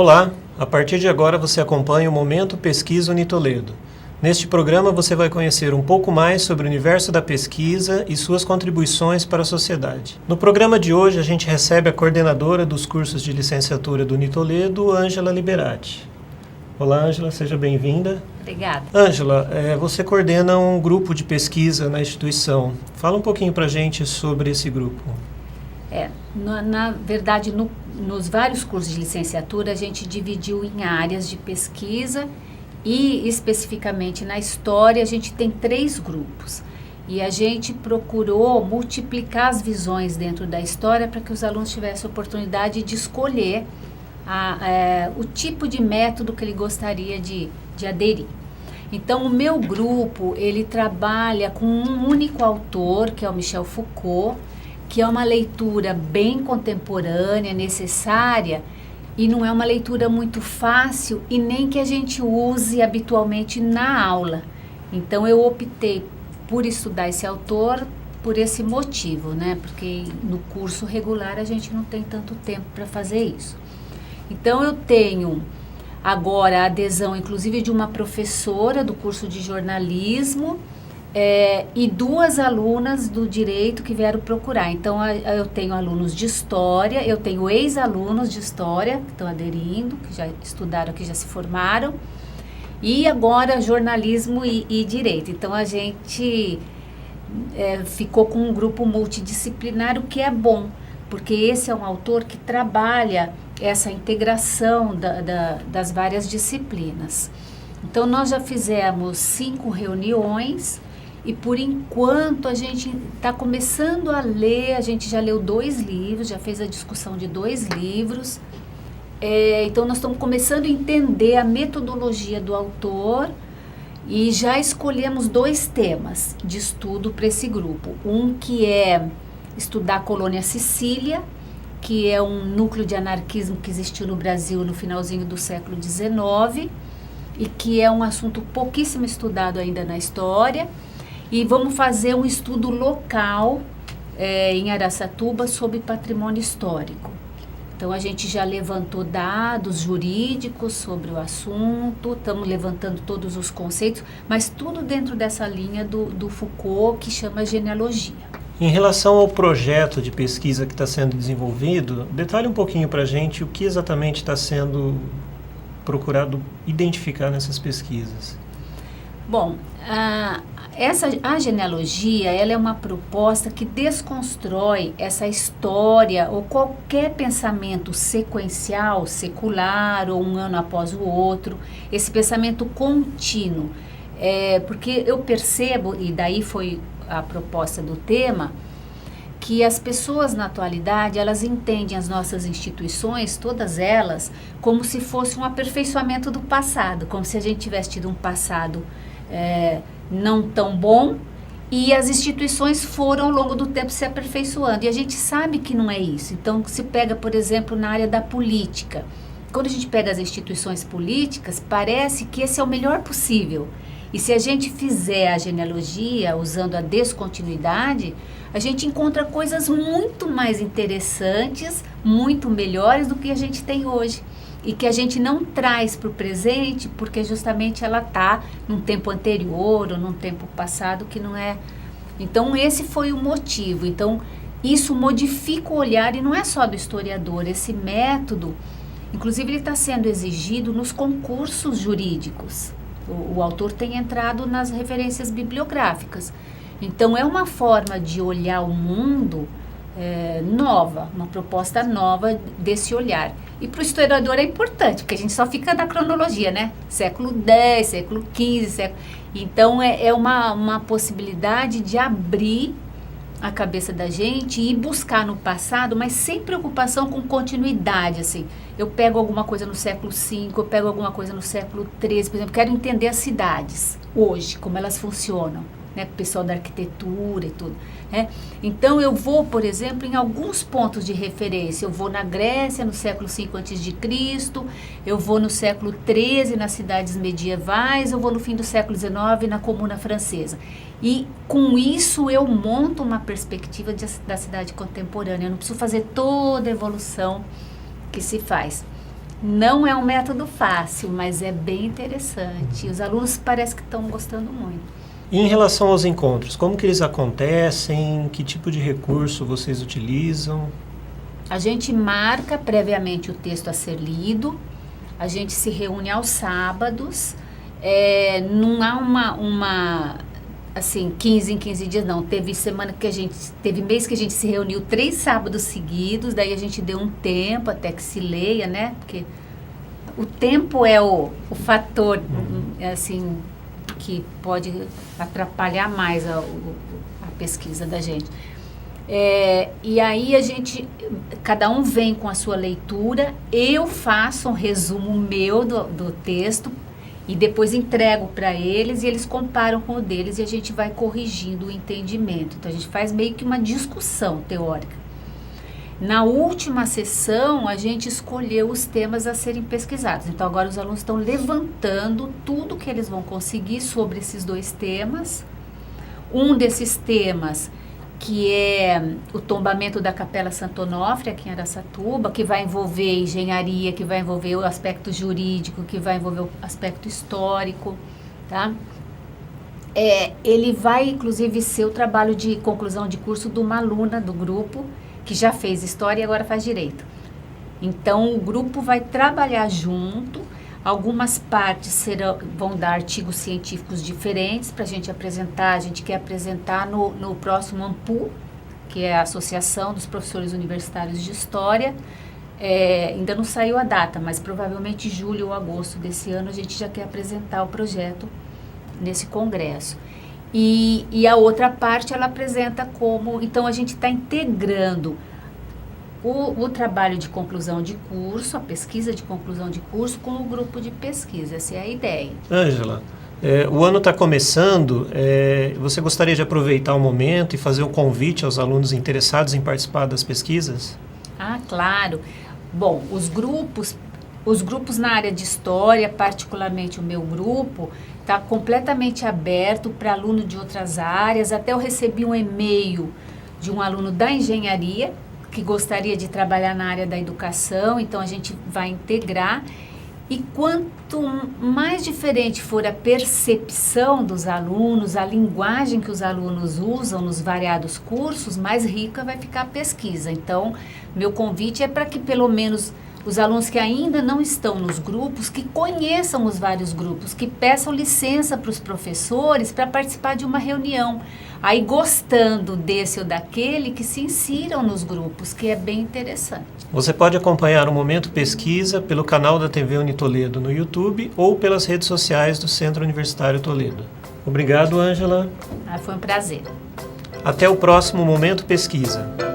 Olá, a partir de agora você acompanha o Momento Pesquisa Unitoledo. Neste programa você vai conhecer um pouco mais sobre o universo da pesquisa e suas contribuições para a sociedade. No programa de hoje a gente recebe a coordenadora dos cursos de licenciatura do Unitoledo, Ângela Liberati. Olá, Ângela, seja bem-vinda. Obrigada. Ângela, você coordena um grupo de pesquisa na instituição. Fala um pouquinho para a gente sobre esse grupo. Na verdade, nos vários cursos de licenciatura, a gente dividiu em áreas de pesquisa e, especificamente na história, a gente tem 3 grupos. E a gente procurou multiplicar as visões dentro da história para que os alunos tivessem a oportunidade de escolher o tipo de método que ele gostaria de aderir. Então, o meu grupo, ele trabalha com um único autor, que é o Michel Foucault, que é uma leitura bem contemporânea, necessária, e não é uma leitura muito fácil e nem que a gente use habitualmente na aula. Então, eu optei por estudar esse autor por esse motivo, né? Porque no curso regular a gente não tem tanto tempo para fazer isso. Então, eu tenho agora a adesão, inclusive, de uma professora do curso de jornalismo, e 2 alunas do direito que vieram procurar. Então, eu tenho alunos de história, eu tenho ex-alunos de história que estão aderindo, que já estudaram, que já se formaram, e agora jornalismo e direito. Então, a gente ficou com um grupo multidisciplinar, o que é bom, porque esse é um autor que trabalha essa integração das várias disciplinas. Então, nós já fizemos 5 reuniões, e por enquanto a gente está começando a ler, a gente já leu 2 livros, já fez a discussão de 2 livros, então nós estamos começando a entender a metodologia do autor e já escolhemos 2 temas de estudo para esse grupo. Um que é estudar a colônia Sicília, que é um núcleo de anarquismo que existiu no Brasil no finalzinho do século XIX e que é um assunto pouquíssimo estudado ainda na história. E vamos fazer um estudo local em Araçatuba sobre patrimônio histórico. Então, a gente já levantou dados jurídicos sobre o assunto, estamos levantando todos os conceitos, mas tudo dentro dessa linha do Foucault, que chama genealogia. Em relação ao projeto de pesquisa que está sendo desenvolvido, detalhe um pouquinho para a gente o que exatamente está sendo procurado identificar nessas pesquisas. Bom, a genealogia, ela é uma proposta que desconstrói essa história ou qualquer pensamento sequencial, secular ou um ano após o outro, esse pensamento contínuo. Porque eu percebo, e daí foi a proposta do tema, que as pessoas na atualidade, elas entendem as nossas instituições, todas elas, como se fosse um aperfeiçoamento do passado, como se a gente tivesse tido um passado não tão bom, e as instituições foram ao longo do tempo se aperfeiçoando, e a gente sabe que não é isso. Então, se pega, por exemplo, na área da política, quando a gente pega as instituições políticas, parece que esse é o melhor possível, e se a gente fizer a genealogia usando a descontinuidade, a gente encontra coisas muito mais interessantes, muito melhores do que a gente tem hoje. E que a gente não traz para o presente, porque justamente ela está num tempo anterior ou num tempo passado que não é. Então, esse foi o motivo. Então, isso modifica o olhar, e não é só do historiador. Esse método, inclusive, ele está sendo exigido nos concursos jurídicos. O autor tem entrado nas referências bibliográficas. Então, é uma forma de olhar o mundo nova, uma proposta nova desse olhar. E para o historiador é importante, porque a gente só fica na cronologia, né? Século X, século XV, Então, é uma possibilidade de abrir a cabeça da gente e buscar no passado, mas sem preocupação com continuidade, assim. Eu pego alguma coisa no século V, eu pego alguma coisa no século XIII, por exemplo, quero entender as cidades hoje, como elas funcionam, né, o pessoal da arquitetura e tudo, né? Então, eu vou, por exemplo, em alguns pontos de referência. Eu vou na Grécia, no século V a.C., eu vou no século XIII, nas cidades medievais, eu vou no fim do século XIX, na Comuna Francesa. E, com isso, eu monto uma perspectiva da cidade contemporânea. Eu não preciso fazer toda a evolução que se faz. Não é um método fácil, mas é bem interessante. Os alunos parece que estão gostando muito. E em relação aos encontros, como que eles acontecem? Que tipo de recurso vocês utilizam? A gente marca previamente o texto a ser lido, a gente se reúne aos sábados, não há uma assim, 15 em 15 dias, não. Teve mês que a gente se reuniu 3 sábados seguidos, daí a gente deu um tempo até que se leia, né? Porque o tempo é o fator, assim, que pode atrapalhar mais a pesquisa da gente. E aí cada um vem com a sua leitura, eu faço um resumo meu do texto e depois entrego para eles e eles comparam com o deles e a gente vai corrigindo o entendimento. Então a gente faz meio que uma discussão teórica. Na última sessão a gente escolheu os temas a serem pesquisados. Então agora os alunos estão levantando tudo que eles vão conseguir sobre esses 2 temas. Um desses temas que é o tombamento da Capela Santo Onofre, aqui em Araçatuba, que vai envolver engenharia, que vai envolver o aspecto jurídico, que vai envolver o aspecto histórico, tá? Ele vai, inclusive, ser o trabalho de conclusão de curso de uma aluna do grupo, que já fez história e agora faz direito. Então, o grupo vai trabalhar junto. Algumas partes vão dar artigos científicos diferentes para a gente apresentar. A gente quer apresentar no próximo AMPU, que é a Associação dos Professores Universitários de História. Ainda não saiu a data, mas provavelmente julho ou agosto desse ano a gente já quer apresentar o projeto nesse congresso. E a outra parte ela apresenta como... Então a gente está integrando o trabalho de conclusão de curso, a pesquisa de conclusão de curso com o grupo de pesquisa. Essa é a ideia. Ângela, o ano está começando, você gostaria de aproveitar o momento e fazer um convite aos alunos interessados em participar das pesquisas? Ah, claro. Bom, os grupos na área de história, particularmente o meu grupo, está completamente aberto para aluno de outras áreas. Até eu recebi um e-mail de um aluno da engenharia, que gostaria de trabalhar na área da educação, então a gente vai integrar. E quanto mais diferente for a percepção dos alunos, a linguagem que os alunos usam nos variados cursos, mais rica vai ficar a pesquisa. Então, meu convite é para que pelo menos os alunos que ainda não estão nos grupos, que conheçam os vários grupos, que peçam licença para os professores para participar de uma reunião. Aí, gostando desse ou daquele, que se insiram nos grupos, que é bem interessante. Você pode acompanhar o Momento Pesquisa pelo canal da TV Unitoledo no YouTube ou pelas redes sociais do Centro Universitário Toledo. Obrigado, Ângela. Foi um prazer. Até o próximo Momento Pesquisa.